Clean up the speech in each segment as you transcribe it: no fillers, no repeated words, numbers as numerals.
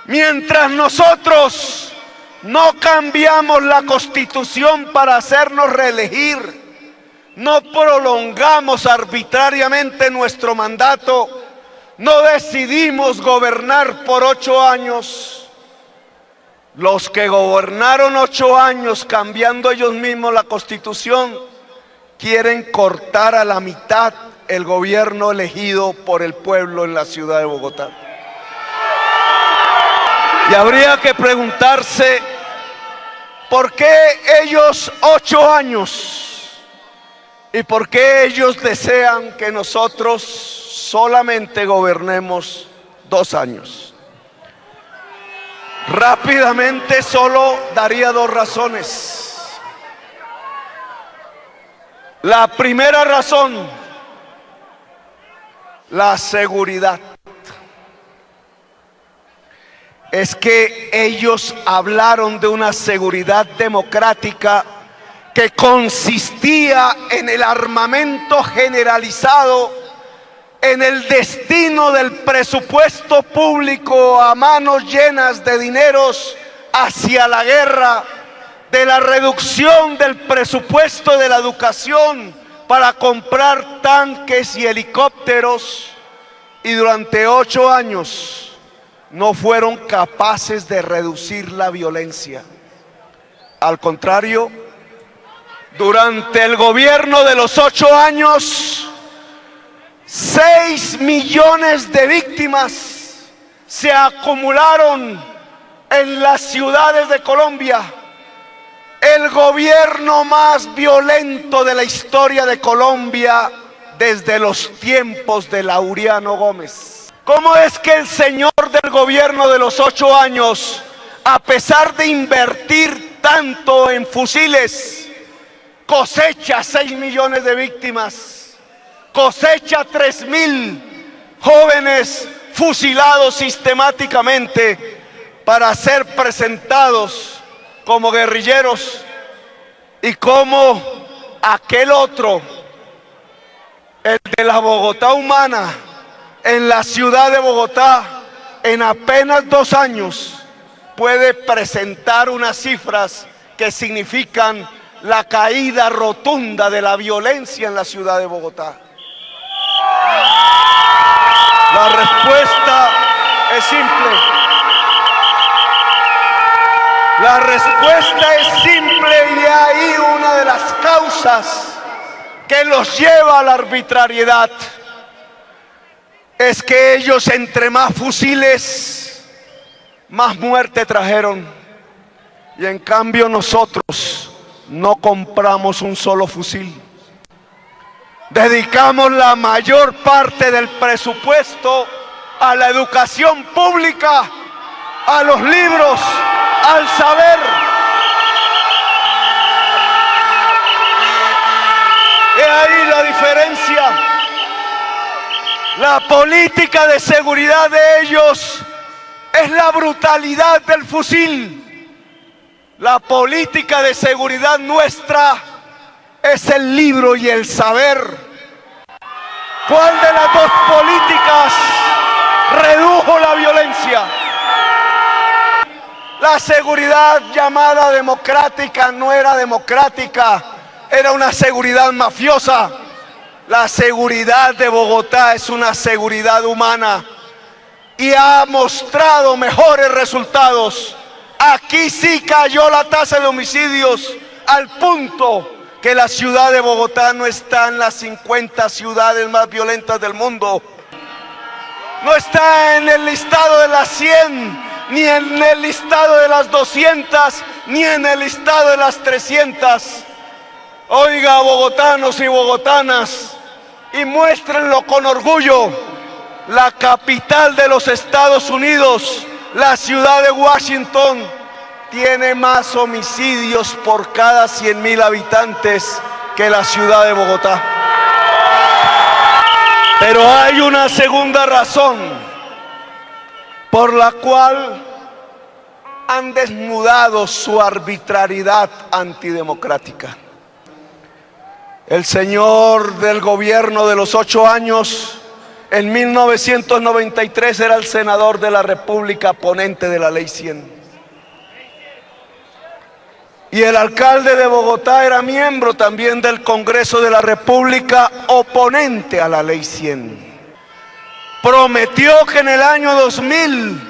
Mientras nosotros no cambiamos la Constitución para hacernos reelegir, no prolongamos arbitrariamente nuestro mandato, no decidimos gobernar por 8 años. Los que gobernaron 8 años cambiando ellos mismos la Constitución, quieren cortar a la mitad el gobierno elegido por el pueblo en la ciudad de Bogotá. Y habría que preguntarse, ¿por qué ellos 8 años? ¿Y por qué ellos desean que nosotros solamente gobernemos 2 años? Rápidamente solo daría 2 razones. La primera razón, la seguridad. Es que ellos hablaron de una seguridad democrática que consistía en el armamento generalizado, en el destino del presupuesto público a manos llenas de dineros hacia la guerra, de la reducción del presupuesto de la educación para comprar tanques y helicópteros, y durante 8 años no fueron capaces de reducir la violencia. Al contrario, durante el gobierno de los 8 años, 6 millones de víctimas se acumularon en las ciudades de Colombia. El gobierno más violento de la historia de Colombia desde los tiempos de Laureano Gómez. ¿Cómo es que el señor del gobierno de los 8 años, a pesar de invertir tanto en fusiles, cosecha 6 millones de víctimas, cosecha 3.000 jóvenes fusilados sistemáticamente para ser presentados como guerrilleros, y cómo aquel otro, el de la Bogotá humana, en la ciudad de Bogotá, en apenas 2 años, puede presentar unas cifras que significan la caída rotunda de la violencia en la ciudad de Bogotá? La respuesta es simple. La respuesta es simple, y de ahí una de las causas que los lleva a la arbitrariedad. Es que ellos, entre más fusiles, más muerte trajeron. Y en cambio nosotros no compramos un solo fusil. Dedicamos la mayor parte del presupuesto a la educación pública, a los libros, al saber. He ahí la diferencia. La política de seguridad de ellos es la brutalidad del fusil. La política de seguridad nuestra es el libro y el saber. ¿Cuál de las dos políticas redujo la violencia? La seguridad llamada democrática no era democrática, era una seguridad mafiosa. La seguridad de Bogotá es una seguridad humana y ha mostrado mejores resultados. Aquí sí cayó la tasa de homicidios al punto que la ciudad de Bogotá no está en las 50 ciudades más violentas del mundo. No está en el listado de las 100, ni en el listado de las 200, ni en el listado de las 300. Oiga, bogotanos y bogotanas, y muéstrenlo con orgullo. La capital de los Estados Unidos, la ciudad de Washington, tiene más homicidios por cada 100.000 habitantes que la ciudad de Bogotá. Pero hay una segunda razón por la cual han desnudado su arbitrariedad antidemocrática. El señor del gobierno de los 8 años En 1993 era el senador de la República ponente de la Ley 100. Y el alcalde de Bogotá era miembro también del Congreso de la República, oponente a la Ley 100. Prometió que en el año 2000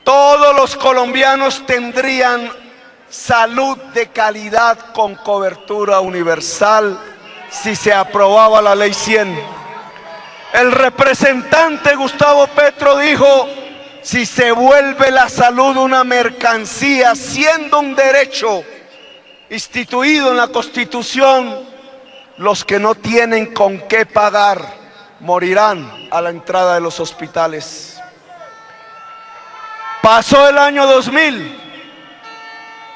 todos los colombianos tendrían salud de calidad con cobertura universal si se aprobaba la Ley 100. El representante Gustavo Petro dijo: si se vuelve la salud una mercancía, siendo un derecho instituido en la Constitución, los que no tienen con qué pagar morirán a la entrada de los hospitales. Pasó el año 2000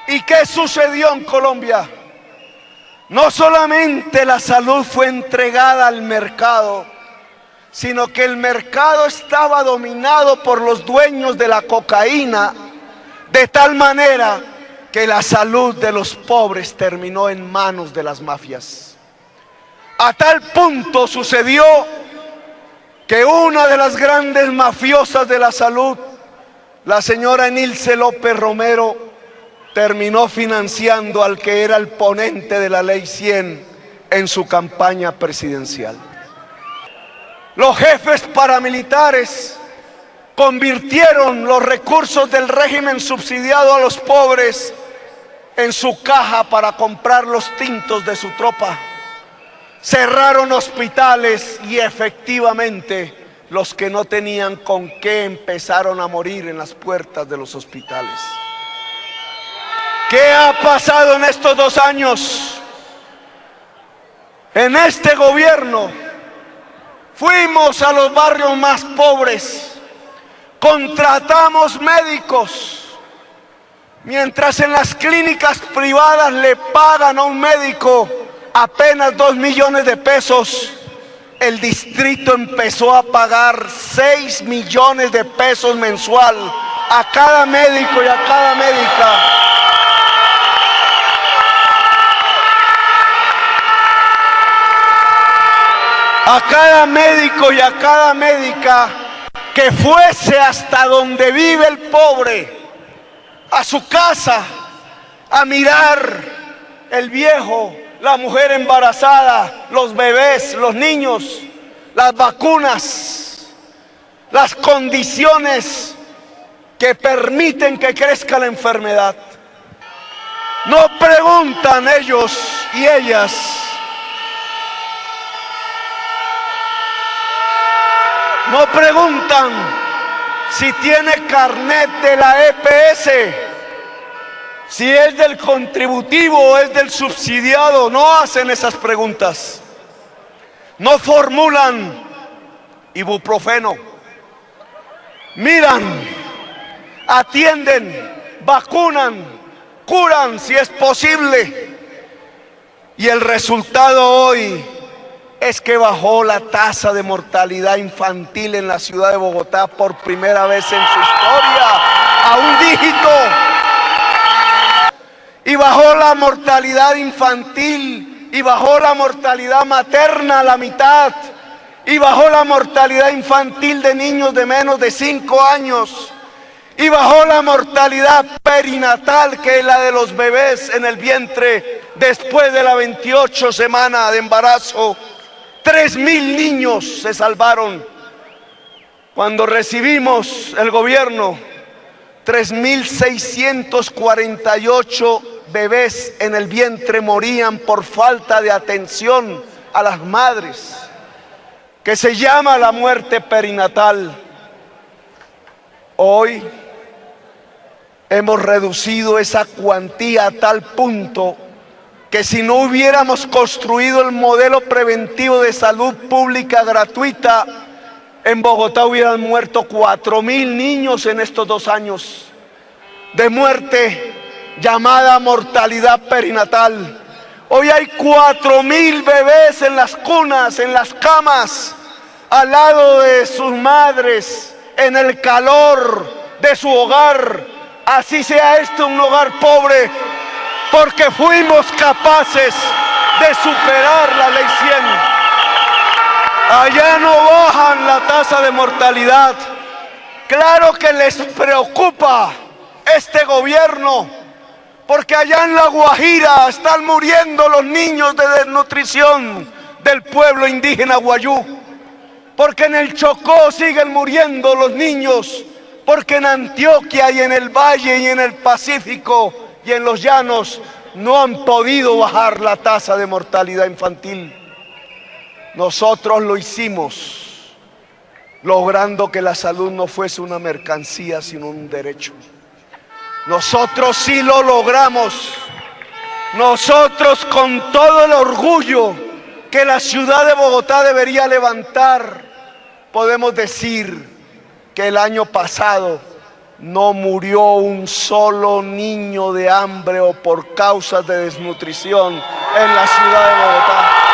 ¿y qué sucedió en Colombia? No solamente la salud fue entregada al mercado, sino que el mercado estaba dominado por los dueños de la cocaína, de tal manera que la salud de los pobres terminó en manos de las mafias. A tal punto sucedió que una de las grandes mafiosas de la salud, la señora Nilce López Romero, terminó financiando al que era el ponente de la Ley 100 en su campaña presidencial. Los jefes paramilitares convirtieron los recursos del régimen subsidiado a los pobres en su caja para comprar los tintos de su tropa. Cerraron hospitales y efectivamente los que no tenían con qué empezaron a morir en las puertas de los hospitales. ¿Qué ha pasado en estos 2 años? En este gobierno fuimos a los barrios más pobres, contratamos médicos, mientras en las clínicas privadas le pagan a un médico apenas 2 millones de pesos, el distrito empezó a pagar 6 millones de pesos mensual a cada médico y a cada médica. A cada médico y a cada médica que fuese hasta donde vive el pobre, a su casa, a mirar el viejo, la mujer embarazada, los bebés, los niños, las vacunas, las condiciones que permiten que crezca la enfermedad. No preguntan ellos y ellas: no preguntan si tiene carnet de la EPS, si es del contributivo o es del subsidiado. No hacen esas preguntas. No formulan ibuprofeno. Miran, atienden, vacunan, curan si es posible. Y el resultado hoy es que bajó la tasa de mortalidad infantil en la ciudad de Bogotá por primera vez en su historia a un dígito. Y bajó la mortalidad infantil, y bajó la mortalidad materna a la mitad, y bajó la mortalidad infantil de niños de menos de 5 años, y bajó la mortalidad perinatal, que es la de los bebés en el vientre después de la 28 semana de embarazo. 3.000 niños se salvaron. Cuando recibimos el gobierno, 3.648 bebés en el vientre morían por falta de atención a las madres, que se llama la muerte perinatal. Hoy hemos reducido esa cuantía a tal punto que si no hubiéramos construido el modelo preventivo de salud pública gratuita, en Bogotá hubieran muerto 4.000 niños en estos 2 años de muerte llamada mortalidad perinatal. Hoy hay 4.000 bebés en las cunas, en las camas, al lado de sus madres, en el calor de su hogar, así sea este un hogar pobre, porque fuimos capaces de superar la Ley 100. Allá no bajan la tasa de mortalidad. Claro que les preocupa este gobierno, porque allá en La Guajira están muriendo los niños de desnutrición del pueblo indígena Guayú, porque en el Chocó siguen muriendo los niños, porque en Antioquia y en el Valle y en el Pacífico y en los llanos no han podido bajar la tasa de mortalidad infantil. Nosotros lo hicimos, logrando que la salud no fuese una mercancía, sino un derecho. Nosotros sí lo logramos. Nosotros, con todo el orgullo que la ciudad de Bogotá debería levantar, podemos decir que el año pasado no murió un solo niño de hambre o por causas de desnutrición en la ciudad de Bogotá.